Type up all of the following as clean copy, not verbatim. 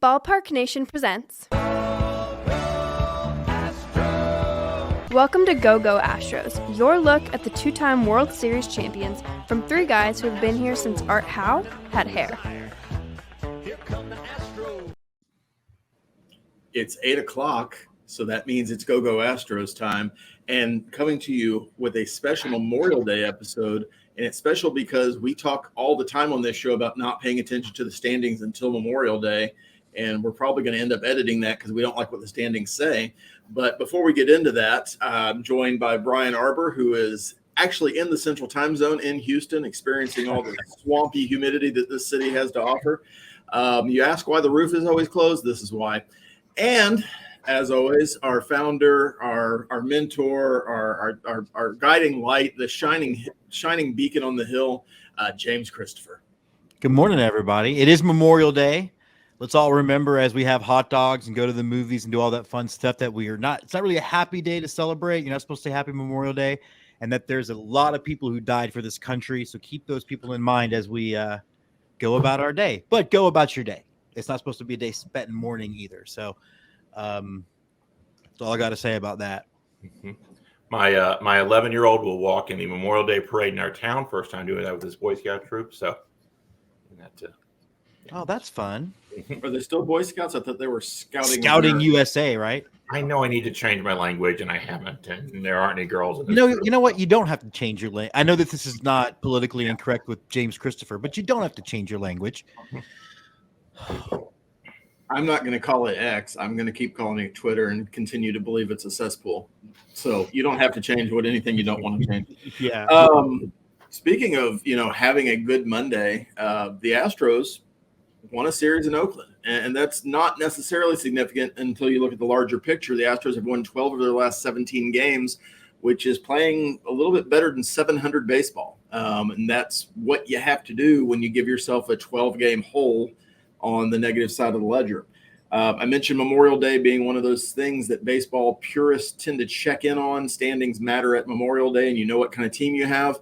Ballpark Nation presents. Welcome to Go Astros, your look at the two-time World Series champions from three guys who have been here since Art Howe had hair. It's 8 o'clock, so that means it's Go Astros time, and coming to you with a special Memorial Day episode. And it's special because we talk all the time on this show about not paying attention to the standings until Memorial Day. And we're probably going to end up editing that because we don't like what the standings say. But before we get into that, I'm joined by Brian Arbor, who is actually in the Central Time Zone in Houston, experiencing all the swampy humidity that this city has to offer. You ask why the roof is always closed? This is why. And as always, our founder, our mentor, our guiding light, the shining beacon on the hill, James Christopher. Good morning, everybody. It is Memorial Day. Let's all remember as we have hot dogs and go to the movies and do all that fun stuff that it's not really a happy day to celebrate. You're not supposed to say Happy Memorial Day, and that there's a lot of people who died for this country. So keep those people in mind as we go about our day. But go about your day. It's not supposed to be a day spent in mourning either. So that's all I got to say about that. Mm-hmm. My 11-year-old will walk in the Memorial Day parade in our town. First time doing that with his Boy Scout troop. So oh, that's fun. Are they still Boy Scouts? I thought they were Scouting USA, right? I know I need to change my language, and I haven't. And there aren't any girls. In You know what? You don't have to change your language. I know that this is not politically incorrect with James Christopher, but you don't have to change your language. I'm not going to call it X. I'm going to keep calling it Twitter and continue to believe it's a cesspool. So you don't have to change anything you don't want to change. Yeah. Speaking of, having a good Monday, the Astros won a series in Oakland, and that's not necessarily significant until you look at the larger picture. The Astros have won 12 of their last 17 games, which is playing a little bit better than 700 baseball. And that's what you have to do when you give yourself a 12-game hole on the negative side of the ledger. I mentioned Memorial Day being one of those things that baseball purists tend to check in on. Standings matter at Memorial Day, and you know what kind of team you have.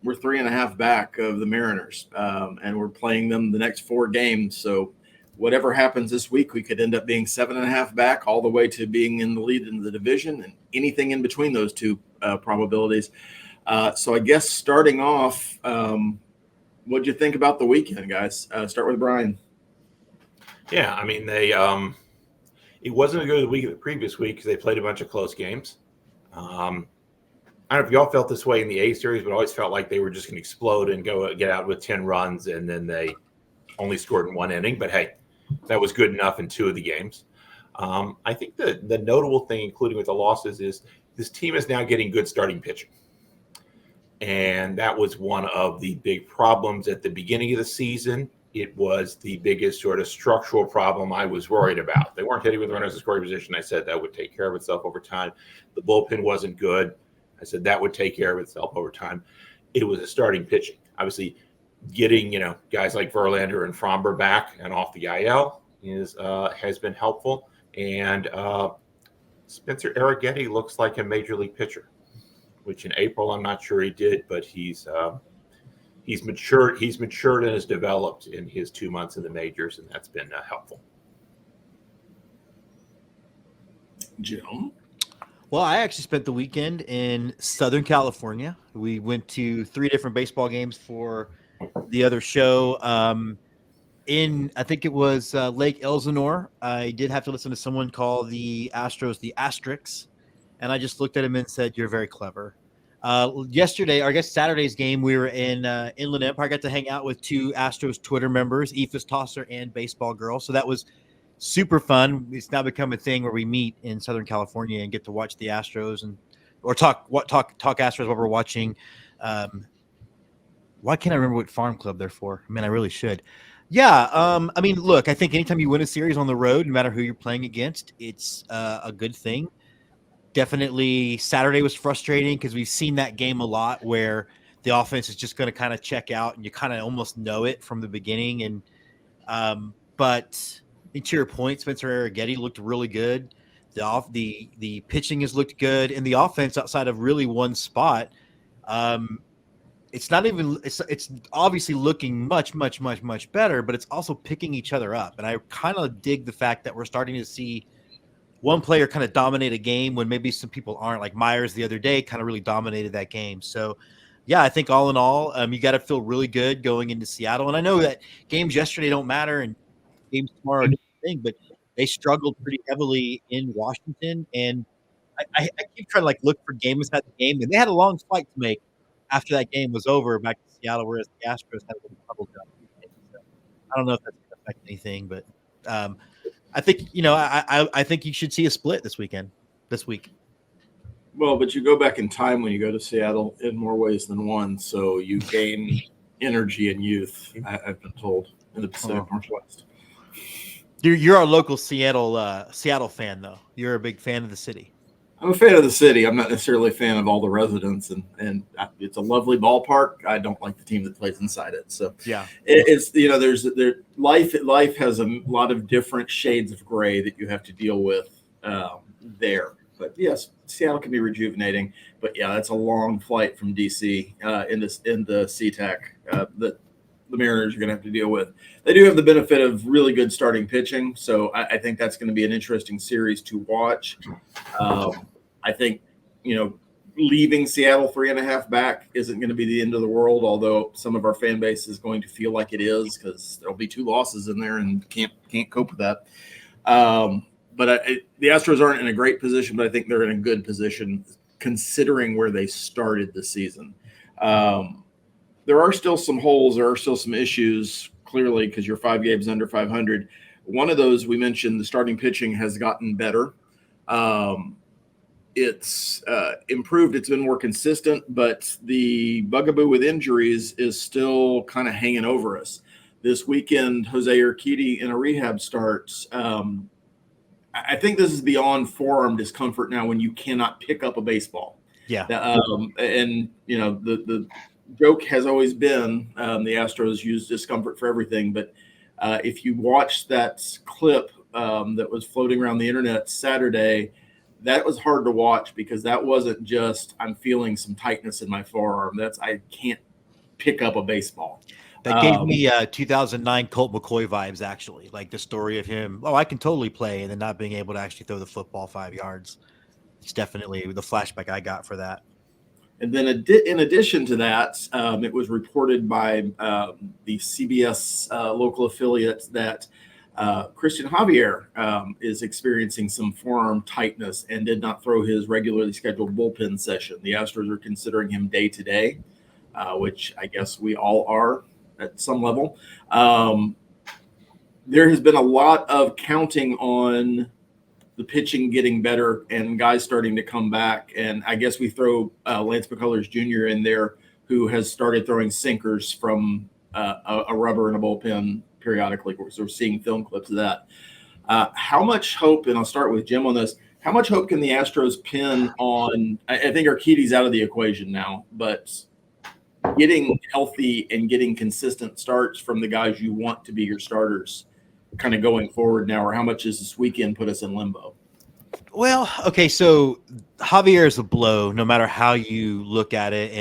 We're 3.5 back of the Mariners, and we're playing them the next 4 games. So whatever happens this week, we could end up being 7.5 back all the way to being in the lead in the division, and anything in between those two probabilities. So I guess starting off, what'd you think about the weekend, guys? Start with Brian. Yeah, I mean, they it wasn't as good as the week of the previous week because they played a bunch of close games. I don't know if y'all felt this way in the A series, but I always felt like they were just going to explode and get out with 10 runs, and then they only scored in 1 inning. But hey, that was good enough in 2 of the games. I think the notable thing, including with the losses, is this team is now getting good starting pitching. And that was one of the big problems at the beginning of the season. It was the biggest sort of structural problem I was worried about. They weren't hitting with runners in scoring position. I said that would take care of itself over time. The bullpen wasn't good. I said that would take care of itself over time. It was a starting pitching. Obviously, getting guys like Verlander and Fromber back and off the IL has been helpful. And Spencer Urquidy looks like a major league pitcher, which in April I'm not sure he did, but he's matured. He's matured and has developed in his 2 months in the majors, and that's been helpful. Jim? Well, I actually spent the weekend in Southern California. We went to 3 different baseball games for the other show. I think it was Lake Elsinore. I did have to listen to someone call the Astros the Asterix, and I just looked at him and said, "You're very clever." Yesterday, or I guess Saturday's game, we were in Inland Empire. I got to hang out with 2 Astros Twitter members, Ephus Tosser and Baseball Girl. So that was super fun. It's now become a thing where we meet in Southern California and get to watch the Astros or talk Astros while we're watching. Why can't I remember what farm club they're for? I mean, I really should. Yeah. I mean, look, I think anytime you win a series on the road, no matter who you're playing against, it's a good thing. Definitely Saturday was frustrating because we've seen that game a lot where the offense is just going to kind of check out and you kind of almost know it from the beginning. And but to your point, Spencer Urquidy looked really good. The pitching has looked good, and the offense outside of really one spot it's not even it's obviously looking much better, but it's also picking each other up. And I kind of dig the fact that we're starting to see one player kind of dominate a game when maybe some people aren't. Like Myers the other day kind of really dominated that game. So yeah, I think all in all, you got to feel really good going into Seattle. And I know that games yesterday don't matter and games tomorrow are a different thing, but they struggled pretty heavily in Washington. And I keep trying to like look for game inside the game, and they had a long flight to make after that game was over back to Seattle, whereas the Astros had a little trouble down. So I don't know if that's going to affect anything, but I think I think you should see a split this week. Well, but you go back in time when you go to Seattle in more ways than one, so you gain energy and youth. I've been told in the Pacific Northwest. You're our local Seattle fan, though. You're a big fan of the city. I'm a fan of the city. I'm not necessarily a fan of all the residents, and it's a lovely ballpark. I don't like the team that plays inside it. So yeah, it's life has a lot of different shades of gray that you have to deal with there. But yes, Seattle can be rejuvenating. But yeah, that's a long flight from DC in the SeaTac that the Mariners are going to have to deal with. They do have the benefit of really good starting pitching, so I think that's going to be an interesting series to watch. I think, leaving Seattle 3.5 back isn't going to be the end of the world, although some of our fan base is going to feel like it is because there'll be 2 losses in there and can't cope with that. But the Astros aren't in a great position, but I think they're in a good position considering where they started the season. There are still some holes. There are still some issues, clearly, because you're 5 games under 500. One of those we mentioned, the starting pitching has gotten better. It's improved. It's been more consistent, but the bugaboo with injuries is still kind of hanging over us. This weekend, Jose Urquidy in a rehab start. I think this is beyond forearm discomfort now when you cannot pick up a baseball. Yeah. And, the joke has always been the Astros use discomfort for everything. But if you watch that clip that was floating around the internet Saturday, that was hard to watch because that wasn't just I'm feeling some tightness in my forearm. That's I can't pick up a baseball. That gave me 2009 Colt McCoy vibes, actually, like the story of him. Oh, I can totally play, and then not being able to actually throw the football 5 yards. It's definitely the flashback I got for that. And then in addition to that, it was reported by the CBS local affiliate that Christian Javier is experiencing some forearm tightness and did not throw his regularly scheduled bullpen session. The Astros are considering him day-to-day, which I guess we all are at some level. There has been a lot of counting on the pitching getting better and guys starting to come back. And I guess we throw Lance McCullers Jr. in there, who has started throwing sinkers from a rubber in a bullpen periodically. We're sort of seeing film clips of that. How much hope, and I'll start with Jim on this, how much hope can the Astros pin on, I think Urquidy's out of the equation now, but getting healthy and getting consistent starts from the guys you want to be your starters kind of going forward now, or how much does this weekend put us in limbo? Well, okay, so Javier is a blow no matter how you look at it.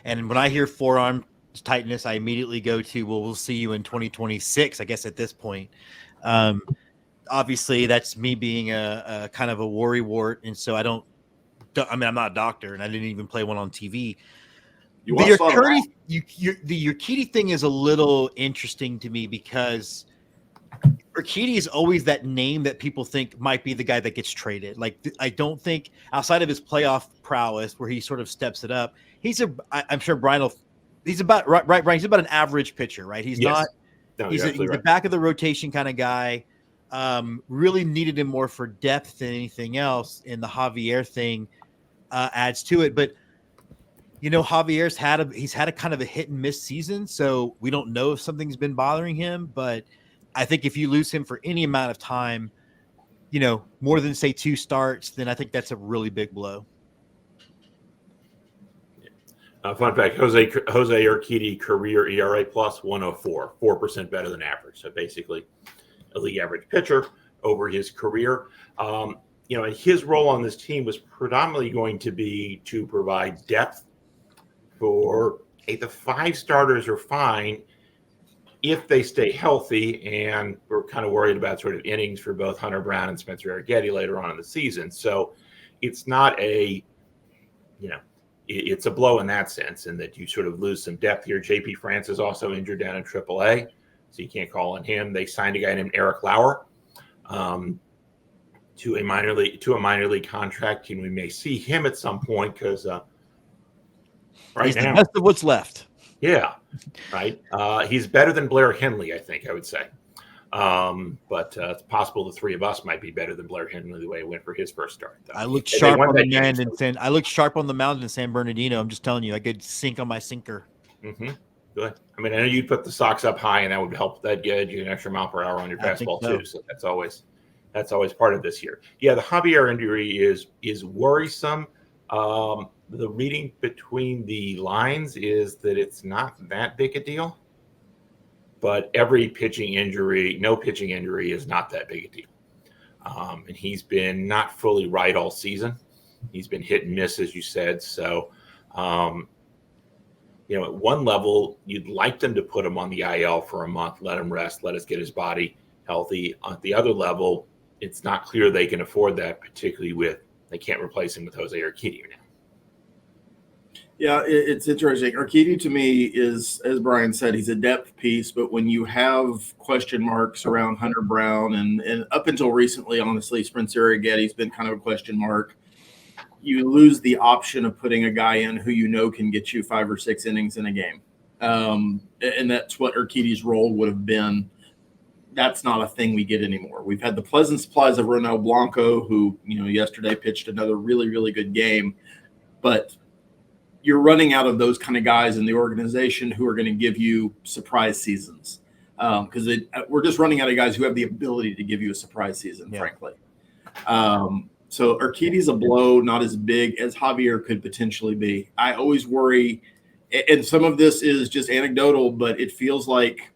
And when I hear forearm tightness, I immediately go to, well, we'll see you in 2026, I guess, at this point. Obviously, that's me being a kind of a worrywart. And so I'm not a doctor, and I didn't even play one on TV. The Urquidy thing is a little interesting to me because Urquidy is always that name that people think might be the guy that gets traded. Like, I don't think outside of his playoff prowess where he sort of steps it up, I'm sure Brian will, he's about right. He's about an average pitcher, right? He's not, he's the back of the rotation kind of guy. Really needed him more for depth than anything else. And the Javier thing adds to it. But, Javier's had a kind of a hit and miss season. So we don't know if something's been bothering him, but I think if you lose him for any amount of time, more than say 2 starts, then I think that's a really big blow. Fun fact: Jose Urquidy career ERA plus 104, 4% better than average. So basically, a league average pitcher over his career. And his role on this team was predominantly going to be to provide depth for the 5 starters are fine if they stay healthy, and we're kind of worried about sort of innings for both Hunter Brown and Spencer Urquidy later on in the season. So it's not it's a blow in that sense, in that you sort of lose some depth here. JP France is also injured down in AAA, so you can't call on him. They signed a guy named Eric Lauer to a minor league contract, and we may see him at some point because he's the best of what's left. Yeah, right. He's better than Blair Henley, I think I would say. But it's possible the 3 of us might be better than Blair Henley the way it went for his first start. Though. I looked sharp on the mound in San Bernardino. I'm just telling you, I could sink on my sinker. Mm-hmm. Good. I mean, I know you'd put the Sox up high, and that would help. That get you an extra mile per hour on your fastball too. So that's always part of this year. Yeah, the Javier injury is worrisome. The reading between the lines is that it's not that big a deal, but no pitching injury is not that big a deal. And he's been not fully right all season. He's been hit and miss, as you said. So, at one level, you'd like them to put him on the IL for a month, let him rest, let us get his body healthy. At the other level, it's not clear they can afford that, particularly they can't replace him with Jose Urquidy now. Yeah, it's interesting. Urquidy, to me, is, as Brian said, he's a depth piece. But when you have question marks around Hunter Brown and up until recently, honestly, Spencer Urquidy's been kind of a question mark. You lose the option of putting a guy in who can get you 5 or 6 innings in a game. And that's what Urquidy's role would have been. That's not a thing we get anymore. We've had the pleasant surprise of Ronel Blanco, who, yesterday pitched another really, really good game. But you're running out of those kind of guys in the organization who are going to give you surprise seasons, because we're just running out of guys who have the ability to give you a surprise season, frankly. So Urquidy's a blow, not as big as Javier could potentially be. I always worry, and some of this is just anecdotal, but it feels like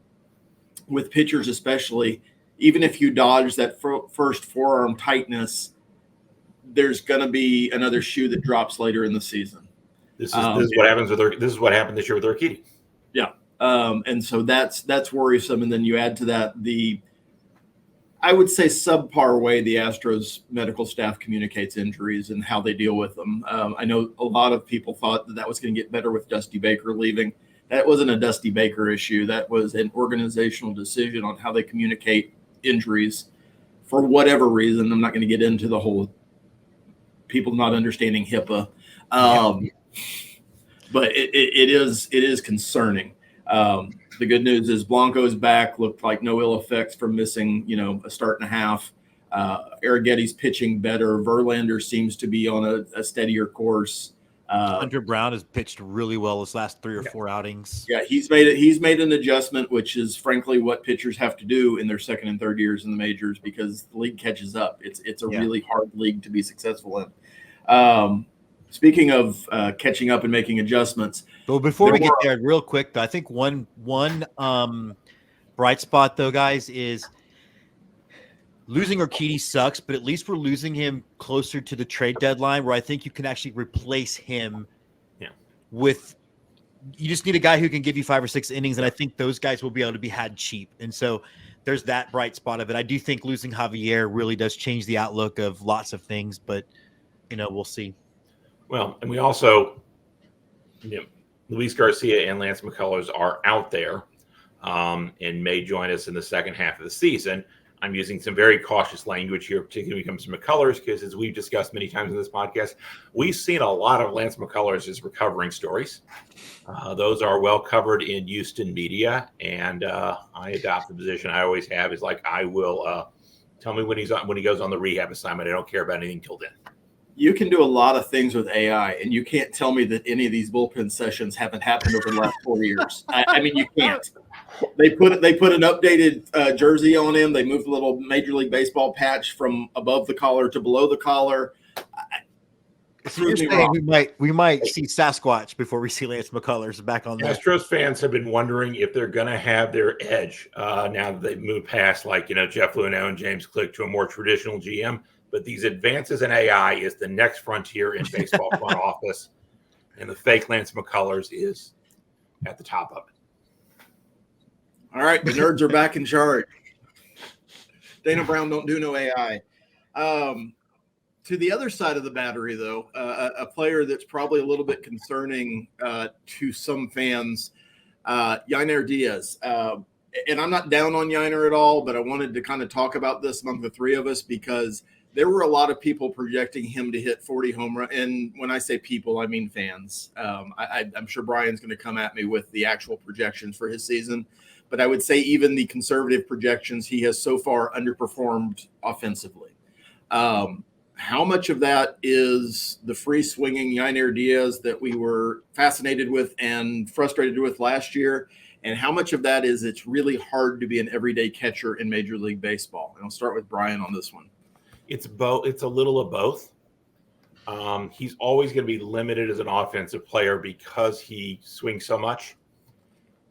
with pitchers especially, even if you dodge that first forearm tightness, there's going to be another shoe that drops later in the season. This is what happens this is what happened this year with Urquidy. Yeah. And so that's worrisome. And then you add to that I would say subpar way the Astros medical staff communicates injuries and how they deal with them. I know a lot of people thought that was going to get better with Dusty Baker leaving. That wasn't a Dusty Baker issue. That was an organizational decision on how they communicate injuries for whatever reason. I'm not going to get into the whole people not understanding HIPAA. But it is concerning. The good news is Blanco's back, looked like no ill effects from missing, a start and a half. Urquidy's pitching better. Verlander seems to be on a steadier course. Hunter Brown has pitched really well his last 3 or 4 outings. Yeah, he's made an adjustment, which is frankly what pitchers have to do in their second and third years in the majors, because the league catches up. It's a really hard league to be successful in. Speaking of catching up and making adjustments. But before we get there, real quick, though, I think one bright spot, though, guys, is losing Urquidy sucks, but at least we're losing him closer to the trade deadline, where I think you can actually replace him with – you just need a guy who can give you 5 or 6 innings, and I think those guys will be able to be had cheap. And so there's that bright spot of it. I do think losing Javier really does change the outlook of lots of things, but, we'll see. Well, and we also, Luis Garcia and Lance McCullers are out there and may join us in the second half of the season. I'm using some very cautious language here, particularly when it comes to McCullers, because as we've discussed many times in this podcast, we've seen a lot of Lance McCullers' recovering stories. Those are well covered in Houston media, and I adopt the position I always have is like, I will tell me when he goes on the rehab assignment. I don't care about anything till then. You can do a lot of things with AI, and you can't tell me that any of these bullpen sessions haven't happened over the last 4 years. I mean, you can't. They put an updated jersey on him. They moved a little Major League Baseball patch from above the collar to below the collar. So you're saying we might see Sasquatch before we see Lance McCullers back on that. Astros fans have been wondering if they're going to have their edge now that they've moved past, Jeff Luhnow and James Click to a more traditional GM. But these advances in AI is the next frontier in baseball front office. And the fake Lance McCullers is at the top of it. All right, the nerds are back in charge. Dana Brown don't do no AI. To the other side of the battery, though, a player that's probably a little bit concerning to some fans, Yanier Diaz. And I'm not down on Yanier at all, but I wanted to kind of talk about this among the three of us because there were a lot of people projecting him to hit 40 home runs. And when I say people, I mean fans. I'm sure Brian's going to come at me with the actual projections for his season. But I would say even the conservative projections, he has so far underperformed offensively. How much of that is the free swinging Yanier Diaz that we were fascinated with and frustrated with last year? And how much of that is it's really hard to be an everyday catcher in Major League Baseball? And I'll start with Brian on this one. It's both. It's a little of both. He's always going to be limited as an offensive player because he swings so much.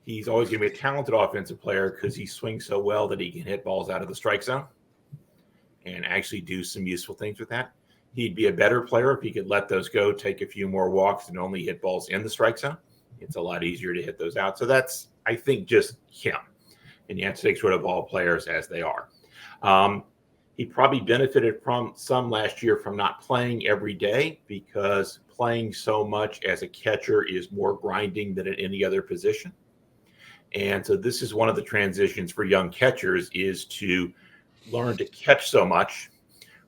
He's always going to be a talented offensive player because he swings so well that he can hit balls out of the strike zone and actually do some useful things with that. He'd be a better player if he could let those go, take a few more walks, and only hit balls in the strike zone. It's a lot easier to hit those out. So that's, I think, just him. And you have to take sort of all players as they are. He probably benefited from some last year from not playing every day because playing so much as a catcher is more grinding than at any other position. And so this is one of the transitions for young catchers is to learn to catch so much,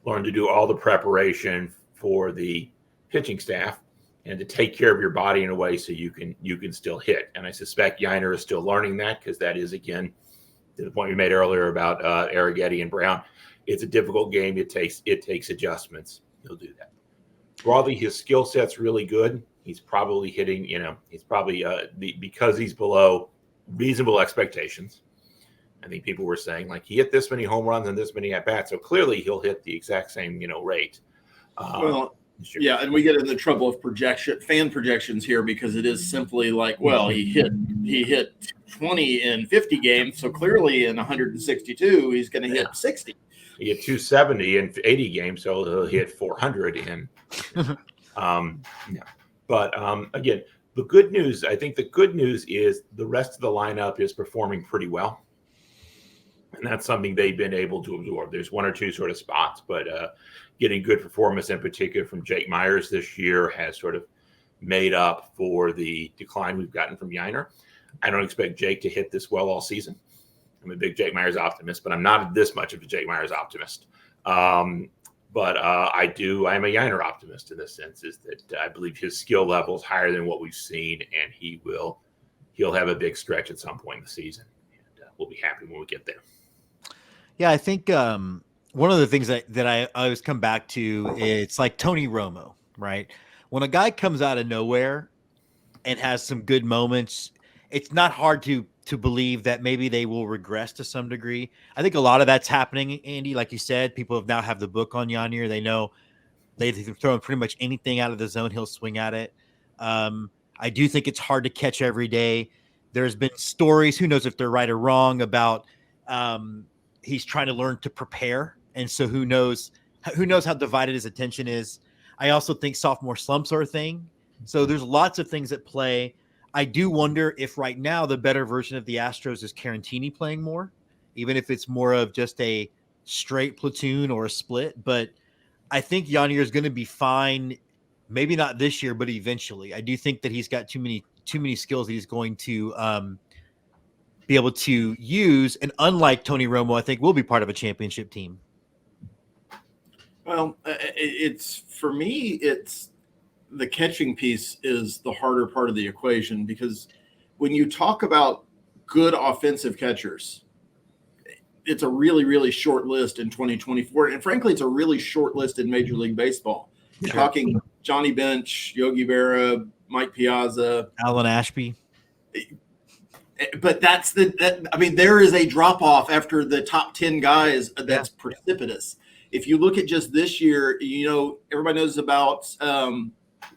learn to do all the preparation for the pitching staff, and to take care of your body in a way so you can still hit. And I suspect Yanier is still learning that because that is, again, to the point we made earlier about Urquidy and Brown. It's a difficult game. It takes adjustments. He'll do that. Broadly, his skill set's really good. He's probably hitting, he's probably because he's below reasonable expectations. I think people were saying like he hit this many home runs and this many at bats, so clearly he'll hit the exact same rate. Yeah, and we get in the trouble of fan projections here because it is simply like, well, he hit 20 in 50 games, so clearly in 162 he's going to hit 60. He hit 270 in 80 games, so he'll hit 400 in. But again, the good news is the rest of the lineup is performing pretty well. And that's something they've been able to absorb. There's one or two sort of spots, but getting good performance in particular from Jake Myers this year has sort of made up for the decline we've gotten from Yanier. I don't expect Jake to hit this well all season. I'm a big Jake Myers optimist, but I'm not this much of a Jake Myers optimist. I'm a Yanier optimist in this sense, is that I believe his skill level is higher than what we've seen, and he'll have a big stretch at some point in the season. And we'll be happy when we get there. Yeah, I think one of the things that I always come back to, it's like Tony Romo, right? When a guy comes out of nowhere and has some good moments, it's not hard to believe that maybe they will regress to some degree. I think a lot of that's happening, Andy. Like you said, people now have the book on Yanier. They know they can throw pretty much anything out of the zone, he'll swing at it. I do think it's hard to catch every day. There's been stories, who knows if they're right or wrong, about he's trying to learn to prepare. And so who knows how divided his attention is. I also think sophomore slumps are a thing. So there's lots of things at play. I do wonder if right now the better version of the Astros is Carantini playing more, even if it's more of just a straight platoon or a split. But I think Yanier is going to be fine. Maybe not this year, but eventually. I do think that he's got too many skills that he's going to be able to use. And unlike Tony Romo, I think we'll be part of a championship team. Well, for me, the catching piece is the harder part of the equation, because when you talk about good offensive catchers, it's a really, really short list in 2024. And frankly, it's a really short list in Major League Baseball. You're talking Johnny Bench, Yogi Berra, Mike Piazza, Alan Ashby. But there is a drop off after the top 10 guys that's precipitous. If you look at just this year, everybody knows about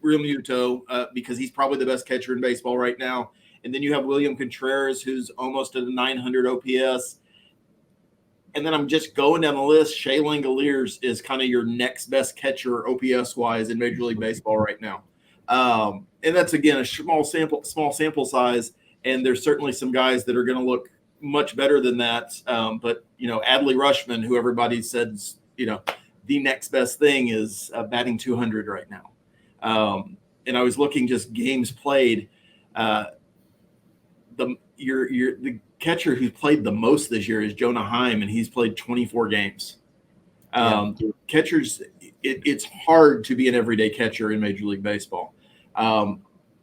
Real Muto because he's probably the best catcher in baseball right now. And then you have William Contreras, who's almost at a 900 OPS. And then I'm just going down the list. Shea Langoliers is kind of your next best catcher OPS-wise in Major League Baseball right now. And that's, again, a small sample size. and there's certainly some guys that are going to look much better than that. But Adley Rushman, who everybody says the next best thing, is batting 200 right now. And I was looking just games played. The catcher who's played the most this year is Jonah Heim, and he's played 24 games. Catchers, it's hard to be an everyday catcher in Major League Baseball.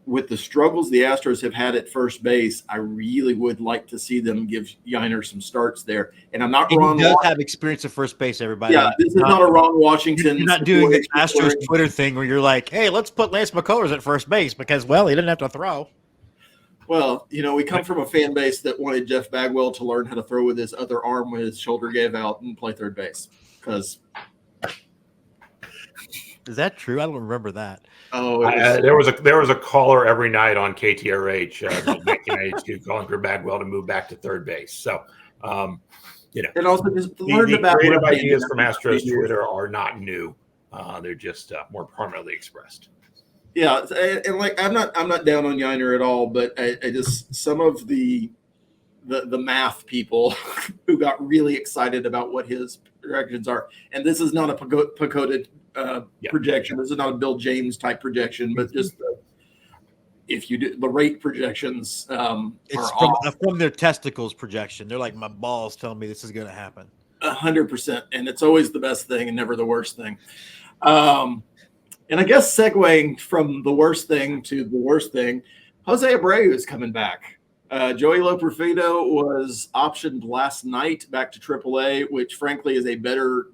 With the struggles the Astros have had at first base, I really would like to see them give Yanier some starts there. And I'm not wrong. He does have experience at first base, everybody. Yeah, this is not a Ron Washington. You're not doing the Astros Twitter thing where you're like, hey, let's put Lance McCullers at first base because, he didn't have to throw. Well, we come from a fan base that wanted Jeff Bagwell to learn how to throw with his other arm when his shoulder gave out and play third base. Is that true? I don't remember that. Oh, there was a caller every night on KTRH, 1992, calling for Bagwell to move back to third base. So, and also just learn the about creative ideas from Astros Twitter are not new. They're just more permanently expressed. Yeah, and I'm not down on Yanier at all, but I just some of the math people who got really excited about what his projections are, and this is not a Pagoda projection. This is not a Bill James type projection, but just if you do the rate projections, it's from their testicles projection. They're like, my balls telling me this is going to happen. 100%, and it's always the best thing and never the worst thing. And I guess segueing from the worst thing to the worst thing, Jose Abreu is coming back. Joey Loperfido was optioned last night back to AAA, which frankly is a better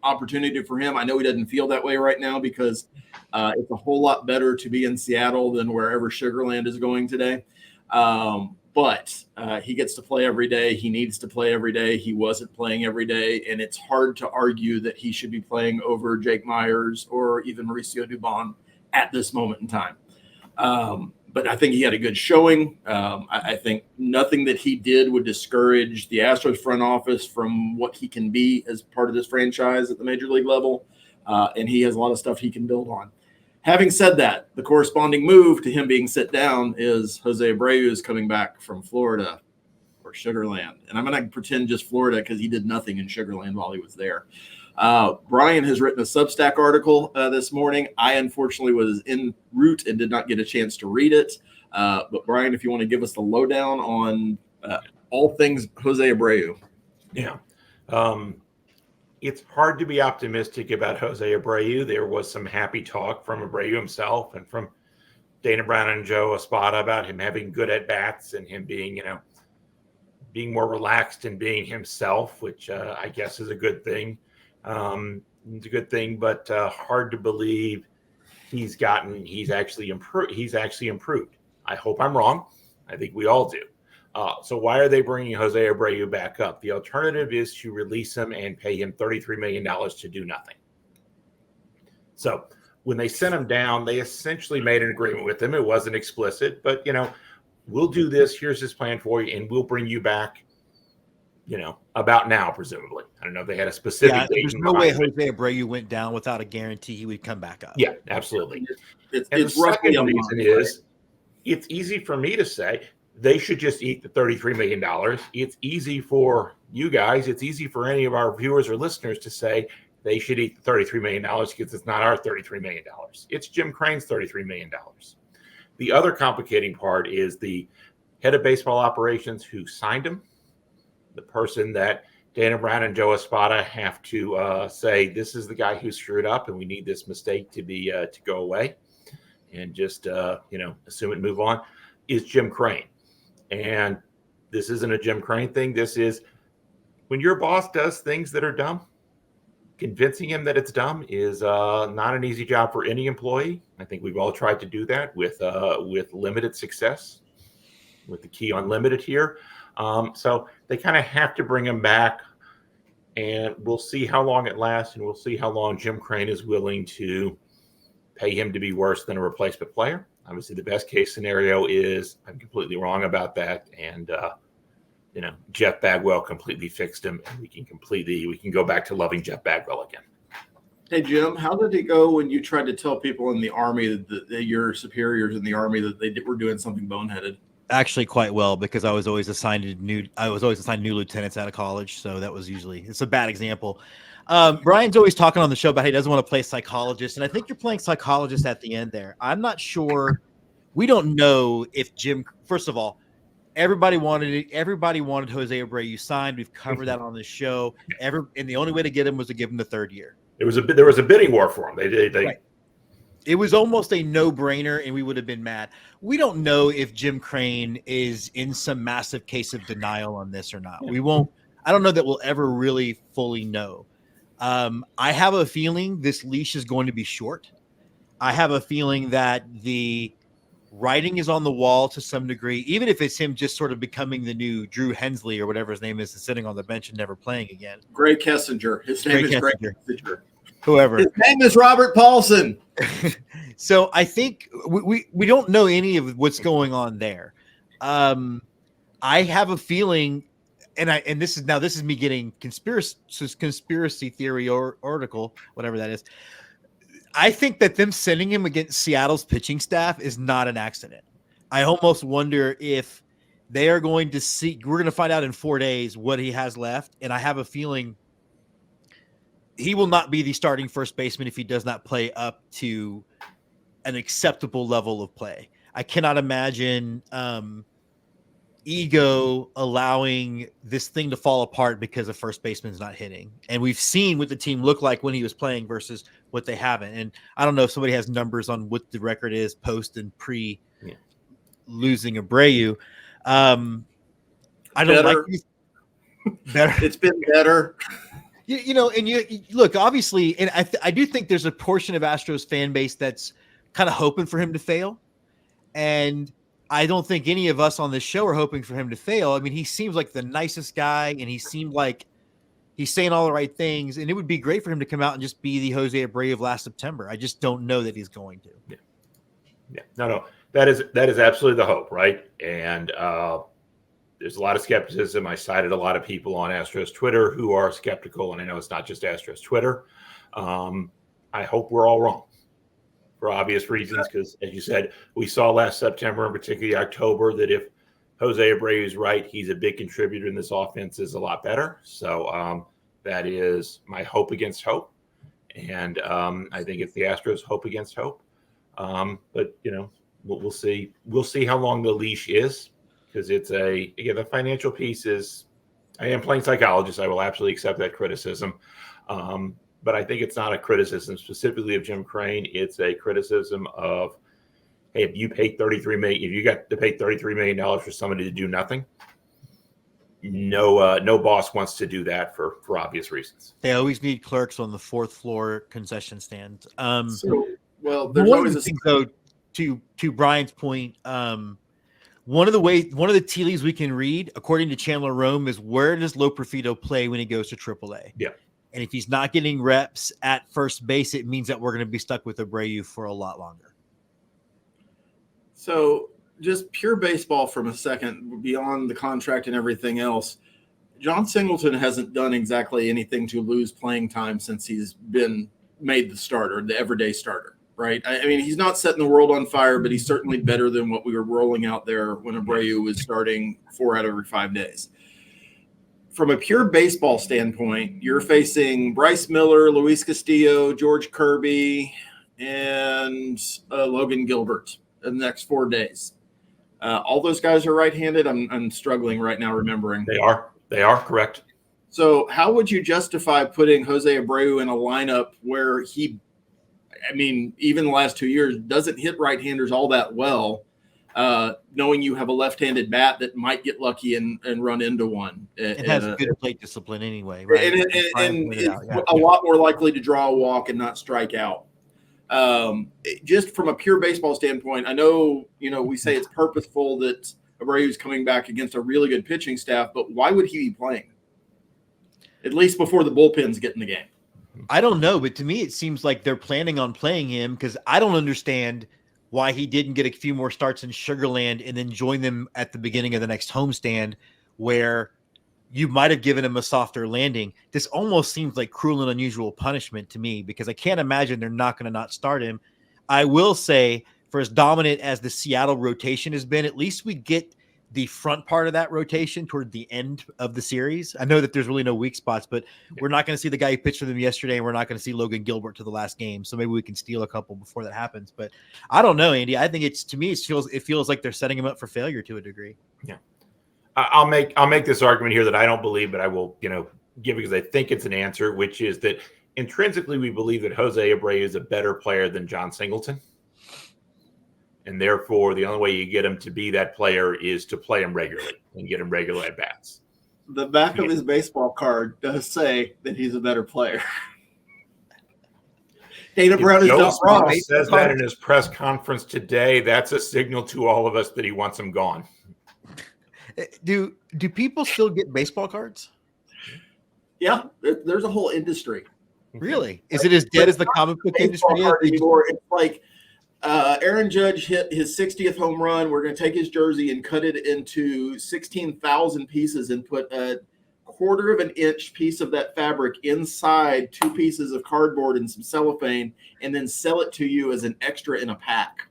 opportunity for him. I know he doesn't feel that way right now because it's a whole lot better to be in Seattle than wherever Sugarland is going today. But he gets to play every day. He needs to play every day. He wasn't playing every day, and it's hard to argue that he should be playing over Jake Myers or even Mauricio Dubon at this moment in time. But I think he had a good showing. I think nothing that he did would discourage the Astros front office from what he can be as part of this franchise at the major league level, and he has a lot of stuff he can build on. Having said that, the corresponding move to him being sit down is Jose Abreu is coming back from Florida or Sugarland. And I'm going to pretend just Florida because he did nothing in Sugarland while he was there. Brian has written a Substack article this morning. I unfortunately was en route and did not get a chance to read it. But Brian, if you want to give us the lowdown on all things Jose Abreu. Yeah. It's hard to be optimistic about Jose Abreu. There was some happy talk from Abreu himself and from Dana Brown and Joe Espada about him having good at-bats and him being, being more relaxed and being himself, which I guess is a good thing. It's a good thing, but hard to believe he's actually improved. I hope I'm wrong. I think we all do. So why are they bringing Jose Abreu back up? The alternative is to release him and pay him $33 million to do nothing. So when they sent him down, they essentially made an agreement with him. It wasn't explicit, but, we'll do this. Here's his plan for you, and we'll bring you back, about now, presumably. I don't know if they had a specific date. There's no way Jose Abreu went down without a guarantee he would come back up. Yeah, absolutely. It's the second reason is it's easy for me to say they should just eat the $33 million. It's easy for you guys. It's easy for any of our viewers or listeners to say they should eat the $33 million because it's not our $33 million. It's Jim Crane's $33 million. The other complicating part is the head of baseball operations who signed him, the person that Dana Brown and Joe Espada have to say, this is the guy who screwed up and we need this mistake to be to go away and just, assume it and move on, is Jim Crane. And this isn't a Jim Crane thing. This is when your boss does things that are dumb, convincing him that it's dumb is not an easy job for any employee. I think we've all tried to do that with limited success, with the key on limited here. So they kind of have to bring him back, and we'll see how long it lasts, and we'll see how long Jim Crane is willing to pay him to be worse than a replacement player. Obviously, the best case scenario is I'm completely wrong about that, and Jeff Bagwell completely fixed him, and we can go back to loving Jeff Bagwell again. Hey Jim, how did it go when you tried to tell people in the Army that your superiors in the Army that they were doing something boneheaded? Actually, quite well, because I was always assigned new lieutenants out of college, so that was it's a bad example. Brian's always talking on the show about how he doesn't want to play psychologist, and I think you're playing psychologist at the end there. I'm not sure. We don't know if Jim. First of all, everybody wanted it. Everybody wanted Jose Abreu signed. We've covered that on the show. And the only way to get him was to give him the third year. There was a bidding war for him. They right. It was almost a no-brainer, and we would have been mad. We don't know if Jim Crane is in some massive case of denial on this or not. We won't. I don't know that we'll ever really fully know. I have a feeling this leash is going to be short. I have a feeling that the writing is on the wall to some degree, even if it's him just sort of becoming the new Drew Hensley or whatever his name is, and sitting on the bench and never playing again. Greg Kessinger. His name is Greg Kessinger. Whoever. His name is Robert Paulson. So I think we don't know any of what's going on there. I have a feeling, and this is me getting conspiracy theory or article, whatever that is. I think that them sending him against Seattle's pitching staff is not an accident. I almost wonder if they are going to see. We're going to find out in 4 days what he has left, and I have a feeling he will not be the starting first baseman if he does not play up to an acceptable level of play. I cannot imagine ego allowing this thing to fall apart because a first baseman's not hitting. And we've seen what the team looked like when he was playing versus what they haven't. And I don't know if somebody has numbers on what the record is post and pre losing Abreu. I don't like these. Better. It's been better. And you look, obviously, and I do think there's a portion of Astros fan base that's kind of hoping for him to fail. And I don't think any of us on this show are hoping for him to fail. I mean, he seems like the nicest guy, and he seemed like he's saying all the right things, and it would be great for him to come out and just be the Jose Abreu of last September. I just don't know that he's going to. Yeah. No. That is absolutely the hope, right? And there's a lot of skepticism. I cited a lot of people on Astros Twitter who are skeptical, and I know it's not just Astros Twitter. I hope we're all wrong for obvious reasons, because, as you said, we saw last September and particularly October that if Jose Abreu is right, he's a big contributor in this offense is a lot better. So that is my hope against hope. And I think it's the Astros' hope against hope. But, we'll see. We'll see how long the leash is, because it's the financial piece is, I am playing psychologist. I will absolutely accept that criticism. But I think it's not a criticism specifically of Jim Crane. It's a criticism of, hey, if you got to pay $33 million for somebody to do nothing, no boss wants to do that for obvious reasons. They always need clerks on the fourth floor concession stand. There's always a thing, though, to Brian's point. One of the tea leaves we can read, according to Chandler Rome, is where does Loperfido play when he goes to AAA? Yeah. And if he's not getting reps at first base, it means that we're going to be stuck with Abreu for a lot longer. So just pure baseball from a second, beyond the contract and everything else, John Singleton hasn't done exactly anything to lose playing time since he's been made the starter, the everyday starter, right? I mean, he's not setting the world on fire, but he's certainly better than what we were rolling out there when Abreu was starting 4 out of every 5 days. From a pure baseball standpoint, you're facing Bryce Miller, Luis Castillo, George Kirby, and Logan Gilbert in the next 4 days. All those guys are right-handed. I'm struggling right now remembering. They are correct. So how would you justify putting Jose Abreu in a lineup where even the last 2 years, doesn't hit right-handers all that well, knowing you have a left-handed bat that might get lucky and run into one. It has good plate discipline anyway, right? And a lot more likely to draw a walk and not strike out. Just from a pure baseball standpoint, I know, we say it's purposeful that Abreu's coming back against a really good pitching staff, but why would he be playing? At least before the bullpens get in the game. I don't know, but to me, it seems like they're planning on playing him, because I don't understand why he didn't get a few more starts in Sugarland and then join them at the beginning of the next homestand, where you might have given him a softer landing. This almost seems like cruel and unusual punishment to me, because I can't imagine they're not going to not start him. I will say, for as dominant as the Seattle rotation has been, at least we get the front part of that rotation toward the end of the series. I know that there's really no weak spots, but we're not going to see the guy who pitched for them yesterday, and we're not going to see Logan Gilbert to the last game. So maybe we can steal a couple before that happens. But I don't know, Andy. I think to me, it feels like they're setting him up for failure to a degree. Yeah. I'll make this argument here that I don't believe, but I will, give because I think it's an answer, which is that intrinsically we believe that Jose Abreu is a better player than John Singleton. And therefore, the only way you get him to be that player is to play him regularly and get him regular at bats. The back of his baseball card does say that he's a better player. Dana Brown is not wrong. He says that in his press conference today. That's a signal to all of us that he wants him gone. Do people still get baseball cards? Yeah, there's a whole industry. Really? Is it as dead as the comic book industry is? Anymore. It's like Aaron Judge hit his 60th home run. We're going to take his jersey and cut it into 16,000 pieces and put a 1/4 of an inch piece of that fabric inside 2 pieces of cardboard and some cellophane, and then sell it to you as an extra in a pack.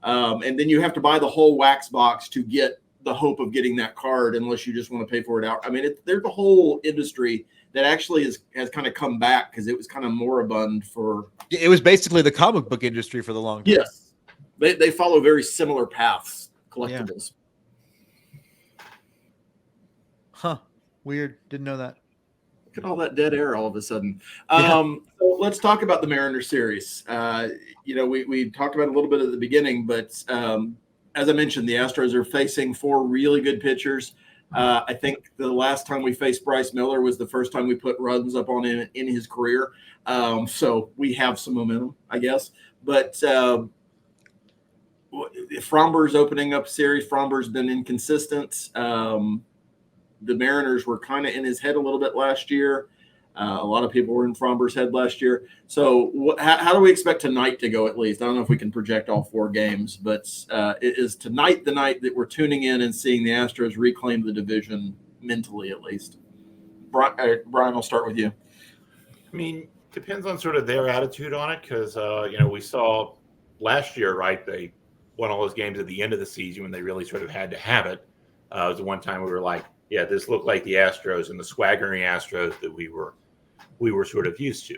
And then you have to buy the whole wax box to get the hope of getting that card, unless you just want to pay for it out. I mean, there's a whole industry that actually has kind of come back because it was kind of moribund for. It was basically the comic book industry for the long time. Yes, they follow very similar paths. Collectibles. Yeah. Huh. Weird. Didn't know that. Look at all that dead air all of a sudden. Yeah. So let's talk about the Mariners series. We talked about it a little bit at the beginning, but as I mentioned, the Astros are facing 4 really good pitchers. I think the last time we faced Bryce Miller was the first time we put runs up on him in his career. So we have some momentum, I guess. But Fromber's opening up series. Fromber's been inconsistent. The Mariners were kind of in his head a little bit last year. A lot of people were in Fromber's head last year. So how do we expect tonight to go at least? I don't know if we can project all 4 games, but is tonight the night that we're tuning in and seeing the Astros reclaim the division mentally at least? Brian, I'll start with you. I mean, depends on sort of their attitude on it because, we saw last year, right, they won all those games at the end of the season when they really sort of had to have it. It was the one time we were like, yeah, this looked like the Astros and the swaggering Astros that we were sort of used to.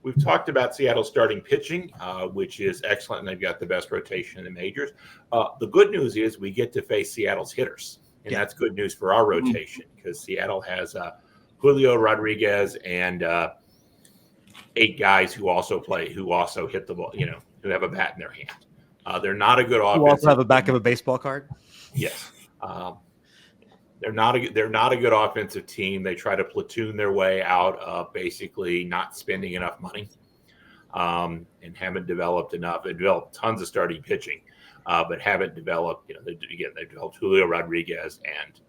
We've talked about Seattle starting pitching, which is excellent, and they've got the best rotation in the majors. The good news is we get to face Seattle's hitters, and that's good news for our rotation because Seattle has Julio Rodriguez and 8 guys who also hit the ball, who have a bat in their hand. They're not a good offense. Who also have a back of a baseball card? Yes. They're not a good offensive team. They try to platoon their way out of basically not spending enough money and haven't developed enough. They developed tons of starting pitching, but haven't developed. They developed Julio Rodriguez and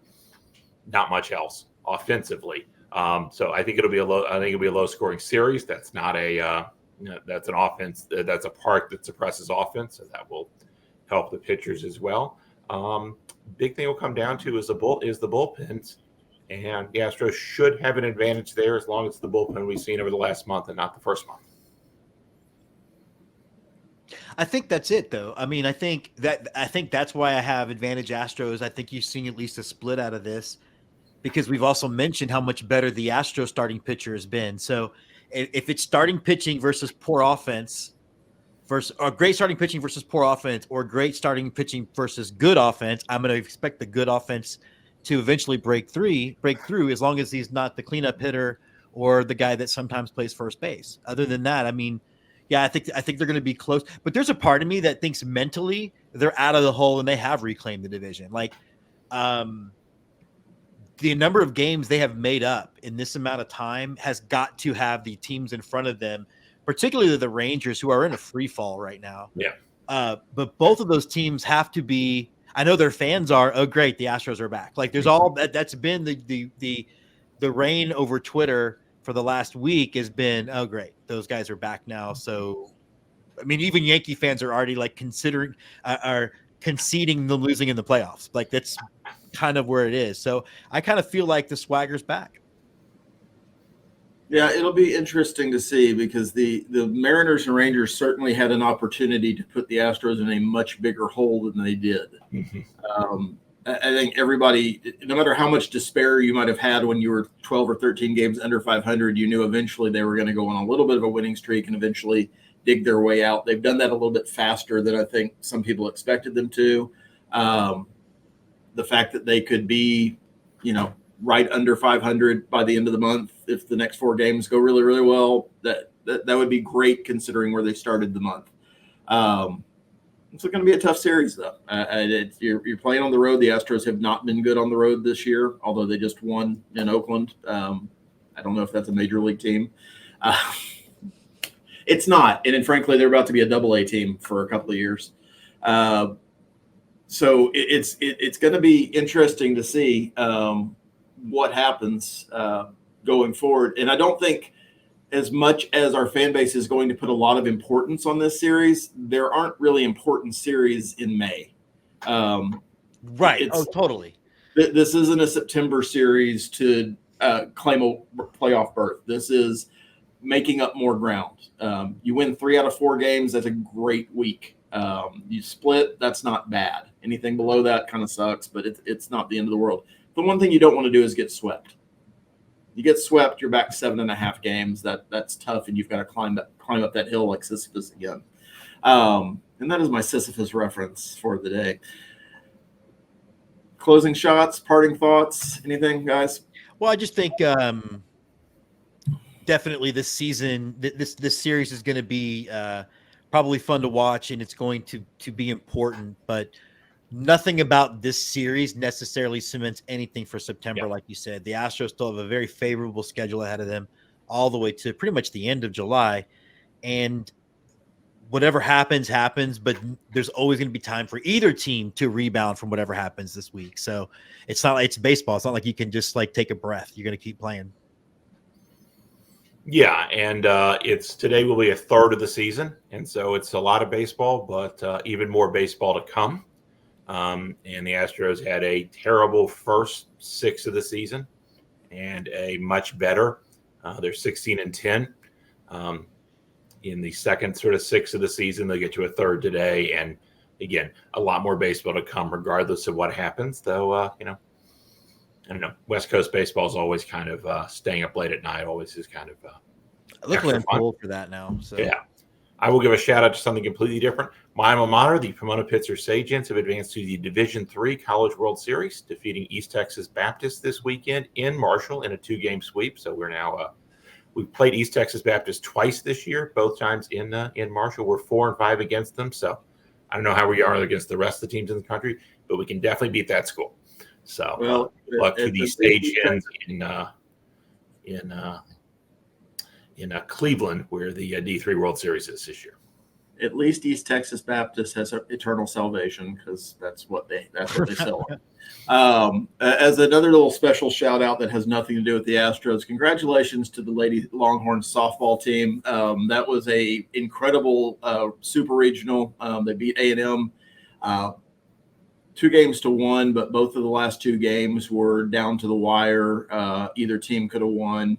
not much else offensively. So I think it'll be a low scoring series. That's not that's an offense. That's a part that suppresses offense, so that will help the pitchers as well. Big thing will come down to is the bullpens, and the Astros should have an advantage there as long as the bullpen we've seen over the last month and not the first month. I think that's it, though. I mean, I think that's why I have advantage Astros. I think you've seen at least a split out of this because we've also mentioned how much better the Astros starting pitcher has been. So if it's starting pitching versus poor offense, or great starting pitching versus poor offense, or great starting pitching versus good offense, I'm going to expect the good offense to eventually break through, as long as he's not the cleanup hitter or the guy that sometimes plays first base. Other than that, I mean, yeah, I think they're going to be close. But there's a part of me that thinks mentally they're out of the hole and they have reclaimed the division. Like the number of games they have made up in this amount of time has got to have the teams in front of them, particularly the Rangers, who are in a free fall right now. Yeah. But both of those teams have to be. I know their fans are. Oh, great, the Astros are back. Like there's all that's been the reign over Twitter for the last week has been. Oh, great, those guys are back now. So, I mean, even Yankee fans are already like are conceding them losing in the playoffs. Like that's kind of where it is. So I kind of feel like the swagger's back. Yeah, it'll be interesting to see because the Mariners and Rangers certainly had an opportunity to put the Astros in a much bigger hole than they did. I think everybody, no matter how much despair you might have had when you were 12 or 13 games under 500, you knew eventually they were going to go on a little bit of a winning streak and eventually dig their way out. They've done that a little bit faster than I think some people expected them to. The fact that they could be, right under 500 by the end of the month, if the next 4 games go really, really well, that would be great considering where they started the month. It's going to be a tough series, though. You're playing on the road. The Astros have not been good on the road this year, although they just won in Oakland. I don't know if that's a major league team. It's not. And then, frankly, they're about to be a double-A team for a couple of years. So it's going to be interesting to see what happens going forward. And I don't think, as much as our fan base is going to put a lot of importance on this series, there aren't really important series in May. Right. Oh, totally. This isn't a September series to claim a playoff berth. This is making up more ground. You win 3 out of 4 games. That's a great week. You split. That's not bad. Anything below that kind of sucks, but it's not the end of the world. The one thing you don't want to do is get swept. You get swept, you're back 7.5 games. That's tough, and you've got to climb up that hill like Sisyphus again. And that is my Sisyphus reference for the day. Closing shots, parting thoughts, anything, guys? Well, I just think definitely this season, this series is going to be probably fun to watch, and it's going to be important, but nothing about this series necessarily cements anything for September. Like you said, the Astros still have a very favorable schedule ahead of them all the way to pretty much the end of July. And whatever happens, but there's always going to be time for either team to rebound from whatever happens this week. So it's not like it's baseball. It's not like you can just take a breath. You're going to keep playing. Yeah. And today will be a third of the season. And so it's a lot of baseball, but even more baseball to come. And the Astros had a terrible first 6 of the season and a much better. They're 16-10. In the second sort of 6 of the season, they get to a third today. And again, a lot more baseball to come regardless of what happens, though, I don't know. West Coast baseball is always kind of staying up late at night, always is kind of Luckily, I'm cool for that now. So. Yeah. I will give a shout out to something completely different. My alma mater, the Pomona-Pitzer Sagients, have advanced to the Division III College World Series, defeating East Texas Baptist this weekend in Marshall in a 2-game sweep. So we're now we've played East Texas Baptist twice this year, both times in Marshall. We're 4-5 against them. So I don't know how we are against the rest of the teams in the country, but we can definitely beat that school. So luck to the Sagients in Cleveland, where the D3 World Series is this year. At least East Texas Baptist has eternal salvation, because that's what they sell. As another little special shout out that has nothing to do with the Astros, congratulations to the Lady Longhorns softball team. That was a incredible super regional. They beat A&M 2-1, but both of the last 2 games were down to the wire. Either team could have won.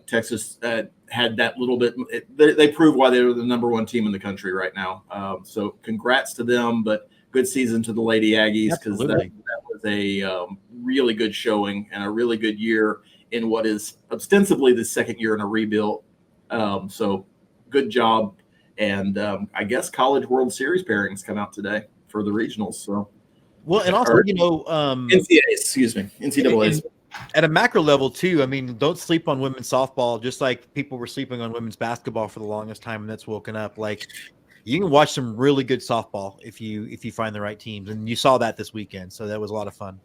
Texas had that little bit. They proved why they were the number 1 team in the country right now. So congrats to them, but good season to the Lady Aggies, because that was a really good showing and a really good year in what is ostensibly the second year in a rebuild. So good job. And I guess College World Series pairings come out today for the regionals. So, well, and also, NCAAs. At a macro level too, I mean, don't sleep on women's softball, just like people were sleeping on women's basketball for the longest time, and that's woken up. Like, you can watch some really good softball if you find the right teams, and you saw that this weekend, so that was a lot of fun.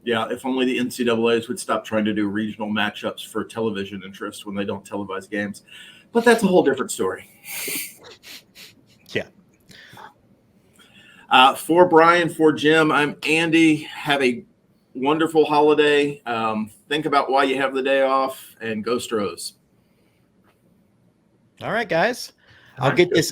Yeah, if only the NCAAs would stop trying to do regional matchups for television interest when they don't televise games. But that's a whole different story. Yeah. For Brian, for Jim, I'm Andy. Have a wonderful holiday. Think about why you have the day off, and go Astros. All right, guys. I'll get this